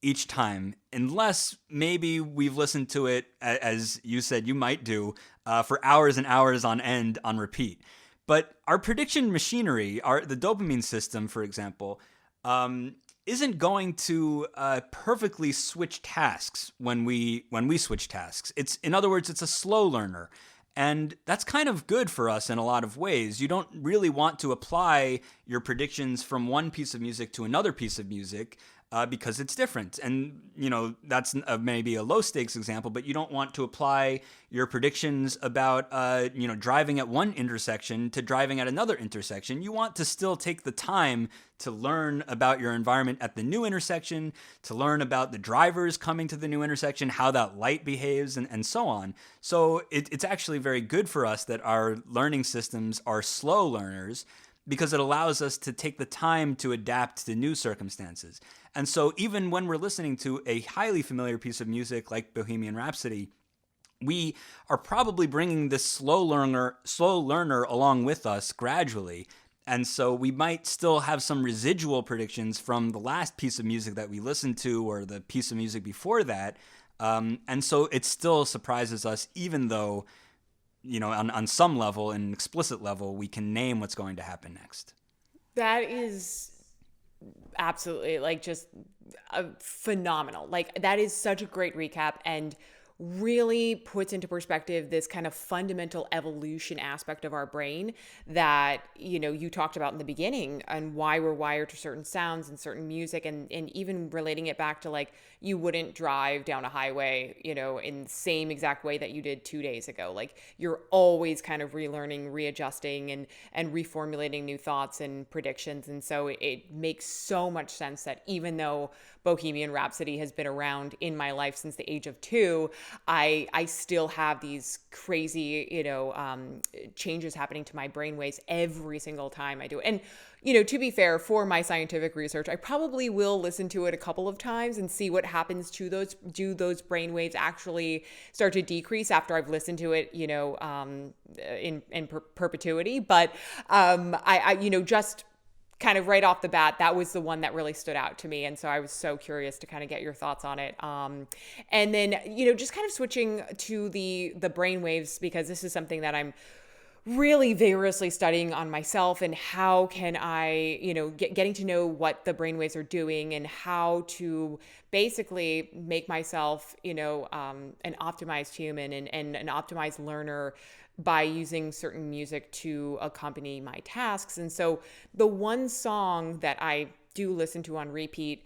each time, unless maybe we've listened to it, as you said you might do, for hours and hours on end on repeat. But our prediction machinery, the dopamine system, for example, isn't going to perfectly switch tasks when we switch tasks. In other words, it's a slow learner. And that's kind of good for us in a lot of ways. You don't really want to apply your predictions from one piece of music to another piece of music because it's different. And, that's maybe a low stakes example, but you don't want to apply your predictions about, driving at one intersection to driving at another intersection. You want to still take the time to learn about your environment at the new intersection, to learn about the drivers coming to the new intersection, how that light behaves, and so on. So it's actually very good for us that our learning systems are slow learners, because it allows us to take the time to adapt to new circumstances. And so even when we're listening to a highly familiar piece of music like Bohemian Rhapsody, we are probably bringing this slow learner along with us gradually. And so we might still have some residual predictions from the last piece of music that we listened to, or the piece of music before that. And so it still surprises us, even though, on some level, an explicit level, we can name what's going to happen next. That is absolutely just phenomenal. That is such a great recap, and really puts into perspective this kind of fundamental evolution aspect of our brain that, you talked about in the beginning, and why we're wired to certain sounds and certain music, and even relating it back to you wouldn't drive down a highway, in the same exact way that you did 2 days ago. You're always kind of relearning, readjusting, and reformulating new thoughts and predictions. And so it makes so much sense that even though Bohemian Rhapsody has been around in my life since the age of 2, I still have these crazy, changes happening to my brainwaves every single time I do it. And, to be fair, for my scientific research, I probably will listen to it a couple of times and see what happens to those. Do those brainwaves actually start to decrease after I've listened to it, in perpetuity? But just kind of right off the bat, that was the one that really stood out to me. And so I was so curious to kind of get your thoughts on it. And then, just kind of switching to the brainwaves, because this is something that I'm really vigorously studying on myself, and how can I, getting to know what the brainwaves are doing, and how to basically make myself, an optimized human and an optimized learner by using certain music to accompany my tasks. And so the one song that I do listen to on repeat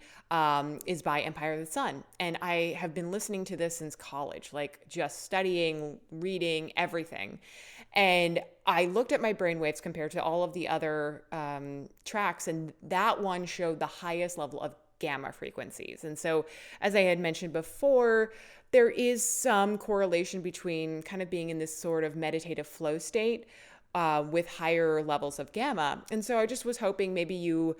is by Empire of the Sun. And I have been listening to this since college, just studying, reading, everything. And I looked at my brainwaves compared to all of the other tracks, and that one showed the highest level of gamma frequencies. And so, as I had mentioned before, there is some correlation between kind of being in this sort of meditative flow state with higher levels of gamma. And so I just was hoping maybe you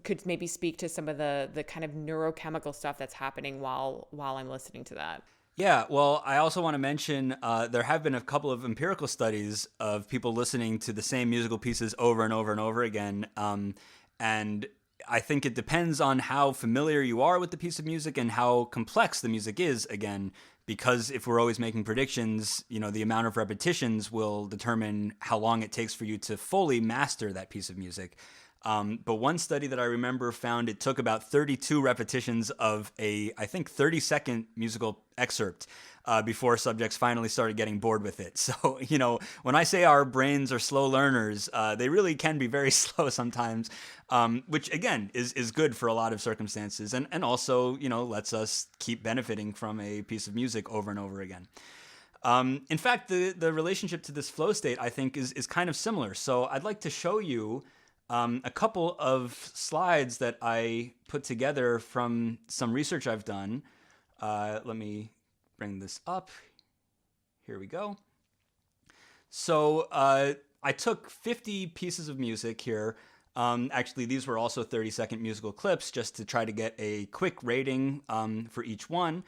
could maybe speak to some of the kind of neurochemical stuff that's happening while I'm listening to that. Yeah, well, I also want to mention there have been a couple of empirical studies of people listening to the same musical pieces over and over and over again. And I think it depends on how familiar you are with the piece of music and how complex the music is, again. because if we're always making predictions, the amount of repetitions will determine how long it takes for you to fully master that piece of music. But one study that I remember found it took about 32 repetitions of I think, 30-second musical excerpt before subjects finally started getting bored with it. So, when I say our brains are slow learners, they really can be very slow sometimes, which, again, is good for a lot of circumstances and also, lets us keep benefiting from a piece of music over and over again. In fact, the relationship to this flow state, I think, is kind of similar. So I'd like to show you a couple of slides that I put together from some research I've done. Let me bring this up. Here we go. So I took 50 pieces of music here. Actually, these were also 30-second musical clips just to try to get a quick rating for each one.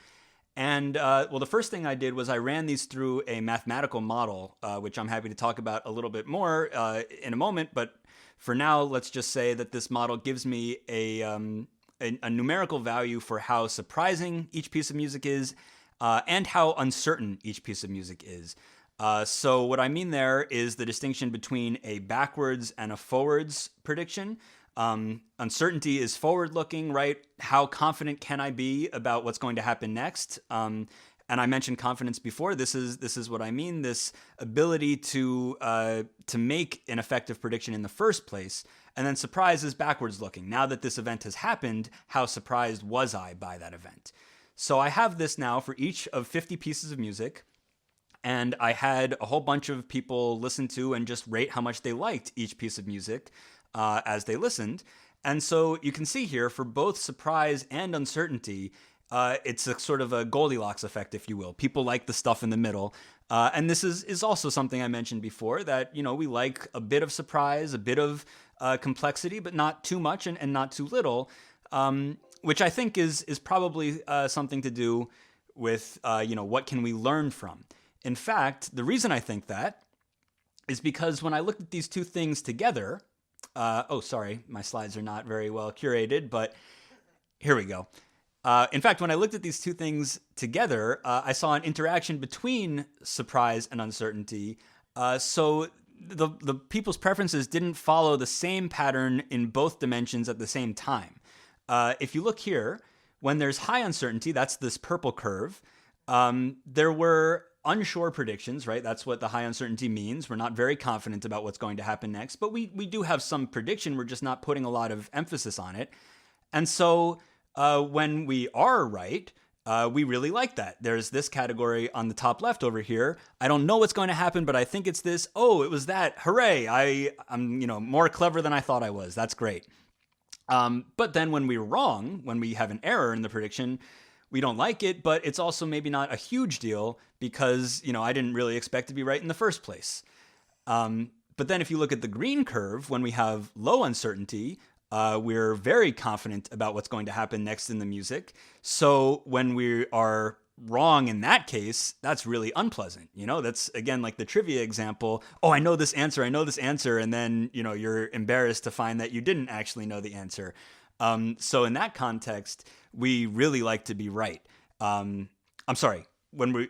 And well, the first thing I did was I ran these through a mathematical model, which I'm happy to talk about a little bit more in a moment. But for now, let's just say that this model gives me a numerical value for how surprising each piece of music is and how uncertain each piece of music is. So what I mean there is the distinction between a backwards and a forwards prediction. Uncertainty is forward-looking, right? How confident can I be about what's going to happen next? And I mentioned confidence before. This is what I mean. This ability to make an effective prediction in the first place. And then surprise is backwards looking. Now that this event has happened, how surprised was I by that event? So I have this now for each of 50 pieces of music. And I had a whole bunch of people listen to and just rate how much they liked each piece of music as they listened. And so you can see here for both surprise and uncertainty, it's a sort of a Goldilocks effect, if you will. People like the stuff in the middle. And this is also something I mentioned before, that, we like a bit of surprise, a bit of complexity, but not too much and not too little, which I think is probably something to do with, what can we learn from? In fact, the reason I think that is because when I looked at these two things together, sorry, my slides are not very well curated, but here we go. In fact, when I looked at these two things together, I saw an interaction between surprise and uncertainty. So the people's preferences didn't follow the same pattern in both dimensions at the same time. If you look here, when there's high uncertainty, that's this purple curve, there were unsure predictions, right? That's what the high uncertainty means. We're not very confident about what's going to happen next, but we do have some prediction. We're just not putting a lot of emphasis on it. And so when we are right, we really like that. There's this category on the top left over here. I don't know what's going to happen, but I think it's this. Oh, it was that. Hooray. I'm more clever than I thought I was. That's great. But then when we're wrong, when we have an error in the prediction, we don't like it, but it's also maybe not a huge deal because, I didn't really expect to be right in the first place. But then if you look at the green curve, when we have low uncertainty, we're very confident about what's going to happen next in the music. So when we are wrong in that case, that's really unpleasant. That's, again, like the trivia example. Oh, I know this answer. And then, you're embarrassed to find that you didn't actually know the answer. So in that context, we really like to be right. I'm sorry. We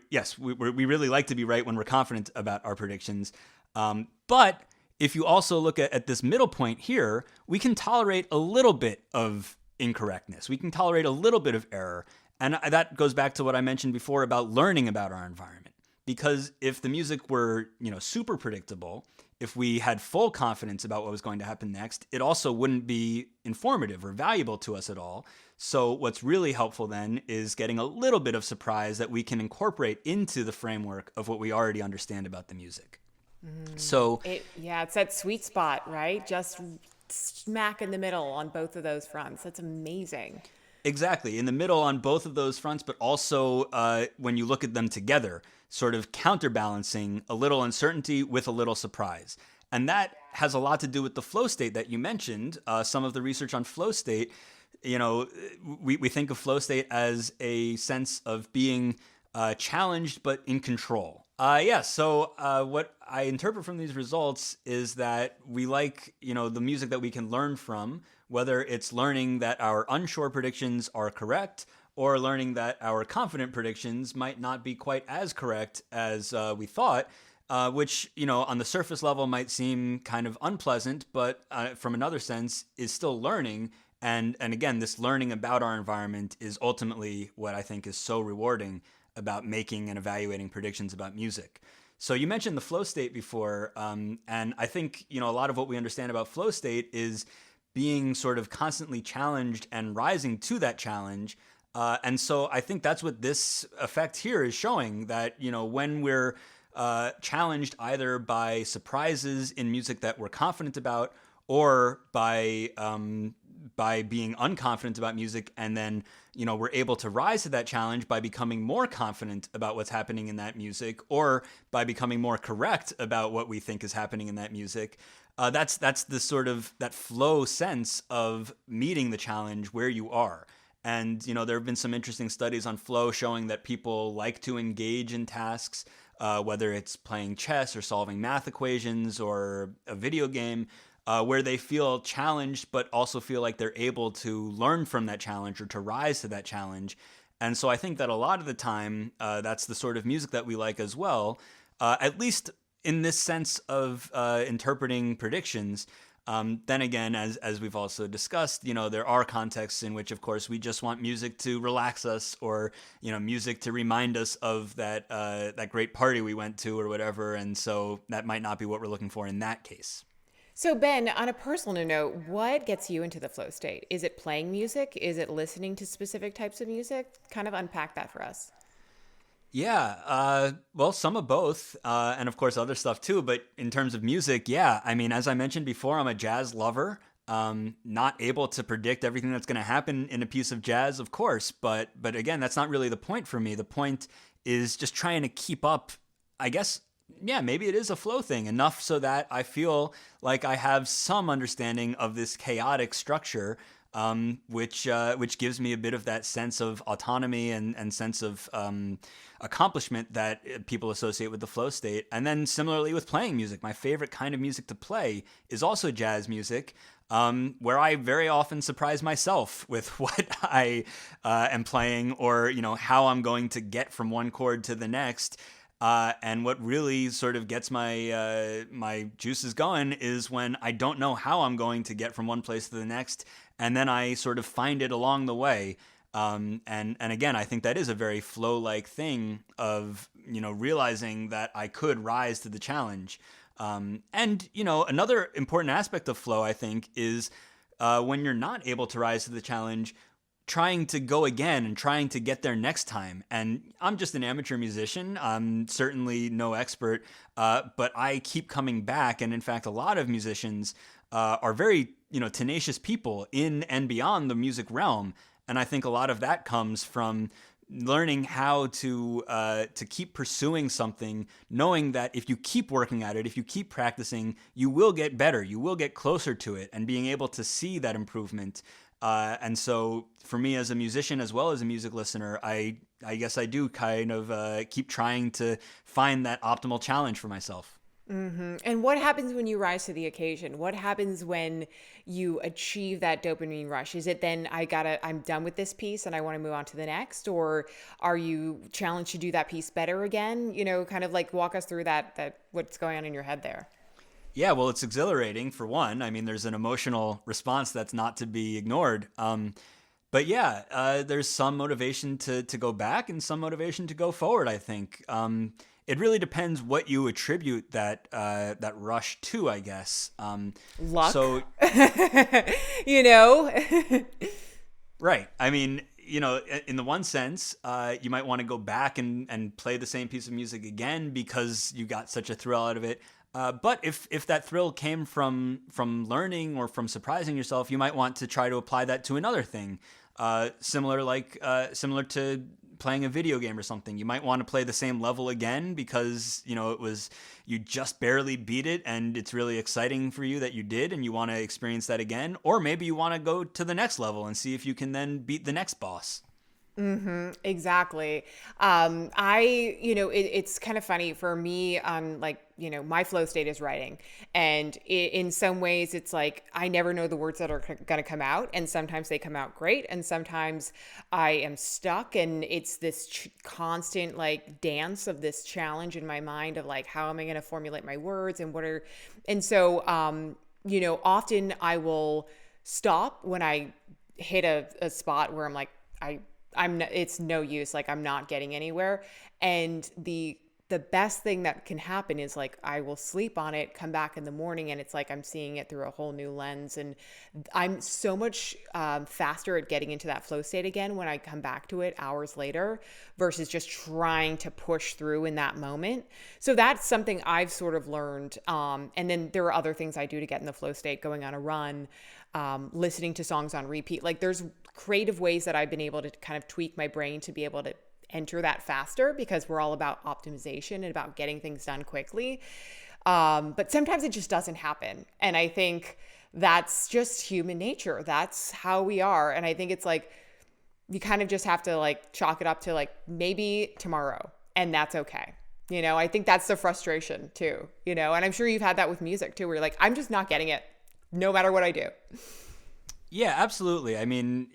really like to be right when we're confident about our predictions. But if you also look at this middle point here, we can tolerate a little bit of incorrectness. We can tolerate a little bit of error. And that goes back to what I mentioned before about learning about our environment. Because if the music were, super predictable, if we had full confidence about what was going to happen next, it also wouldn't be informative or valuable to us at all. So what's really helpful then is getting a little bit of surprise that we can incorporate into the framework of what we already understand about the music. So it's that sweet spot, right? Just smack in the middle on both of those fronts. That's amazing. Exactly. In the middle on both of those fronts, but also when you look at them together, sort of counterbalancing a little uncertainty with a little surprise. And that has a lot to do with the flow state that you mentioned. Some of the research on flow state, we think of flow state as a sense of being challenged but in control. So what I interpret from these results is that we like, the music that we can learn from, whether it's learning that our unsure predictions are correct or learning that our confident predictions might not be quite as correct as we thought, which, on the surface level might seem kind of unpleasant, but from another sense is still learning. And again, this learning about our environment is ultimately what I think is so rewarding about making and evaluating predictions about music. So you mentioned the flow state before, and I think a lot of what we understand about flow state is being sort of constantly challenged and rising to that challenge. And so I think that's what this effect here is showing, that when we're challenged either by surprises in music that we're confident about, or by being unconfident about music, and then we're able to rise to that challenge by becoming more confident about what's happening in that music, or by becoming more correct about what we think is happening in that music. That's the sort of that flow sense of meeting the challenge where you are. And there have been some interesting studies on flow showing that people like to engage in tasks, whether it's playing chess or solving math equations or a video game, where they feel challenged, but also feel like they're able to learn from that challenge or to rise to that challenge. And so I think that a lot of the time, that's the sort of music that we like as well, at least in this sense of interpreting predictions. Then again, as we've also discussed, there are contexts in which, of course, we just want music to relax us, or music to remind us of that great party we went to or whatever. And so that might not be what we're looking for in that case. So, Ben, on a personal note, what gets you into the flow state? Is it playing music? Is it listening to specific types of music? Kind of unpack that for us. Yeah, well, some of both, and of course other stuff too. But in terms of music, yeah, I mean, as I mentioned before, I'm a jazz lover. Not able to predict everything that's going to happen in a piece of jazz, of course. But again, that's not really the point for me. The point is just trying to keep up, I guess. Yeah, maybe it is a flow thing, enough so that I feel like I have some understanding of this chaotic structure, which gives me a bit of that sense of autonomy and sense of accomplishment that people associate with the flow state. And then similarly with playing music, my favorite kind of music to play is also jazz music, where I very often surprise myself with what I am playing, or how I'm going to get from one chord to the next. And what really sort of gets my juices going is when I don't know how I'm going to get from one place to the next, and then I sort of find it along the way. And again, I think that is a very flow-like thing of realizing that I could rise to the challenge. And another important aspect of flow, I think, is when you're not able to rise to the challenge, trying to go again and trying to get there next time. And I'm just an amateur musician. I'm certainly no expert, but I keep coming back. And in fact, a lot of musicians are very, tenacious people in and beyond the music realm. And I think a lot of that comes from learning how to keep pursuing something, knowing that if you keep working at it, if you keep practicing, you will get better, you will get closer to it, and being able to see that improvement. And so for me as a musician as well as a music listener, I guess I do kind of keep trying to find that optimal challenge for myself. Mm-hmm. And what happens when you rise to the occasion? What happens when you achieve that dopamine rush? Is it then I'm done with this piece and I want to move on to the next? Or are you challenged to do that piece better again? Kind of like walk us through that what's going on in your head there. Yeah, well, it's exhilarating for one. I mean, there's an emotional response that's not to be ignored. But yeah, there's some motivation to go back and some motivation to go forward, I think. It really depends what you attribute that rush to, I guess. Luck. So, right. I mean, in the one sense, you might want to go back and play the same piece of music again because you got such a thrill out of it. But if that thrill came from learning or from surprising yourself, you might want to try to apply that to another thing, similar to playing a video game or something. You might want to play the same level again because you just barely beat it and it's really exciting for you that you did, and you want to experience that again. Or maybe you want to go to the next level and see if you can then beat the next boss. Exactly. It's kind of funny for me on like, my flow state is writing. And in some ways, it's like I never know the words that are going to come out. And sometimes they come out great. And sometimes I am stuck. And it's this constant like dance of this challenge in my mind of like, how am I going to formulate my words and often I will stop when I hit a spot where I'm like, it's no use. Like I'm not getting anywhere. And the best thing that can happen is like I will sleep on it, come back in the morning, and it's like I'm seeing it through a whole new lens. And I'm so much faster at getting into that flow state again when I come back to it hours later versus just trying to push through in that moment. So that's something I've sort of learned. And then there are other things I do to get in the flow state, going on a run, listening to songs on repeat. Like there's creative ways that I've been able to kind of tweak my brain to be able to enter that faster, because we're all about optimization and about getting things done quickly. But sometimes it just doesn't happen. And I think that's just human nature. That's how we are. And I think it's like, you kind of just have to like chalk it up to like maybe tomorrow, and that's okay. I think that's the frustration too, and I'm sure you've had that with music too, where you're like, I'm just not getting it no matter what I do. Yeah, absolutely. I mean,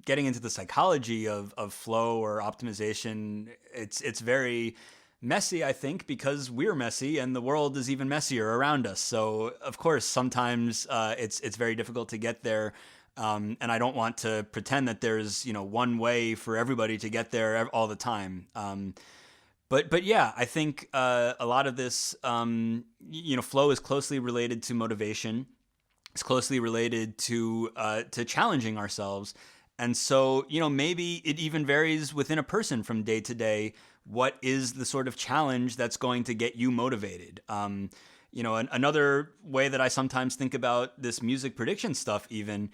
getting into the psychology of flow or optimization, it's very messy, I think, because we're messy and the world is even messier around us. So, of course, sometimes it's very difficult to get there. And I don't want to pretend that there's, one way for everybody to get there all the time. But yeah, I think a lot of this, flow is closely related to motivation. It's closely related to challenging ourselves. And so, maybe it even varies within a person from day to day. What is the sort of challenge that's going to get you motivated? Another way that I sometimes think about this music prediction stuff even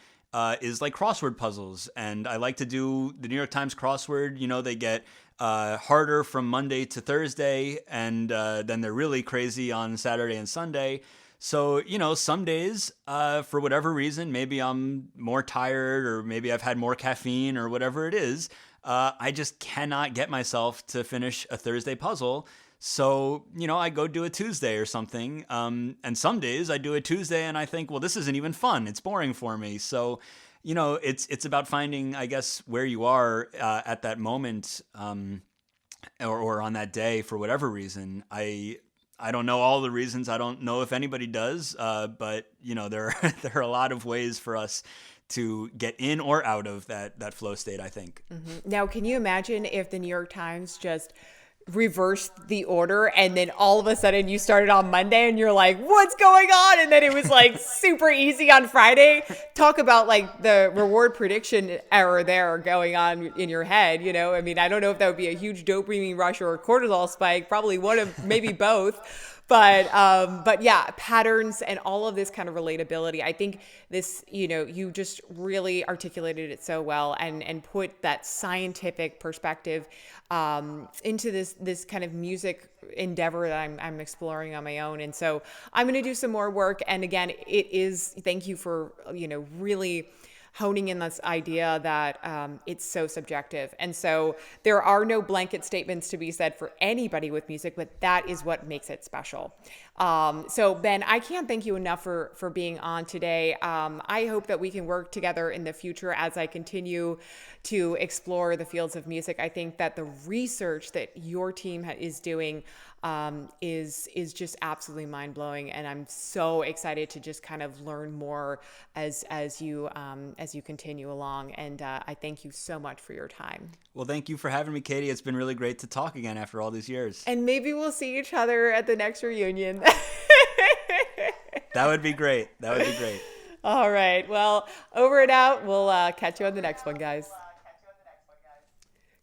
is like crossword puzzles. And I like to do the New York Times crossword. They get harder from Monday to Thursday, and then they're really crazy on Saturday and Sunday. So, some days, for whatever reason, maybe I'm more tired, or maybe I've had more caffeine, or whatever it is, I just cannot get myself to finish a Thursday puzzle. So, I go do a Tuesday or something. And some days I do a Tuesday and I think, well, this isn't even fun. It's boring for me. So, it's about finding, I guess, where you are at that moment, or on that day for whatever reason. I don't know all the reasons. I don't know if anybody does, but there are a lot of ways for us to get in or out of that flow state, I think. Mm-hmm. Now, can you imagine if the New York Times just reversed the order, and then all of a sudden you started on Monday and you're like, what's going on? And then it was like super easy on Friday. Talk about like the reward prediction error there going on in your head. I mean, I don't know if that would be a huge dopamine rush or a cortisol spike, probably one of maybe both. But yeah, patterns and all of this kind of relatability. I think this, you just really articulated it so well, and put that scientific perspective into this kind of music endeavor that I'm exploring on my own. And so I'm going to do some more work. And again, thank you for, really honing in this idea that it's so subjective. And so there are no blanket statements to be said for anybody with music, but that is what makes it special. So Ben, I can't thank you enough for being on today. I hope that we can work together in the future as I continue to explore the fields of music. I think that the research that your team is doing is just absolutely mind blowing, and I'm so excited to just kind of learn more as you continue along. And I thank you so much for your time. Well, thank you for having me, Katie. It's been really great to talk again after all these years. And maybe we'll see each other at the next reunion. That would be great. That would be great. All right. Well, over and out. We'll catch you on the next one, guys.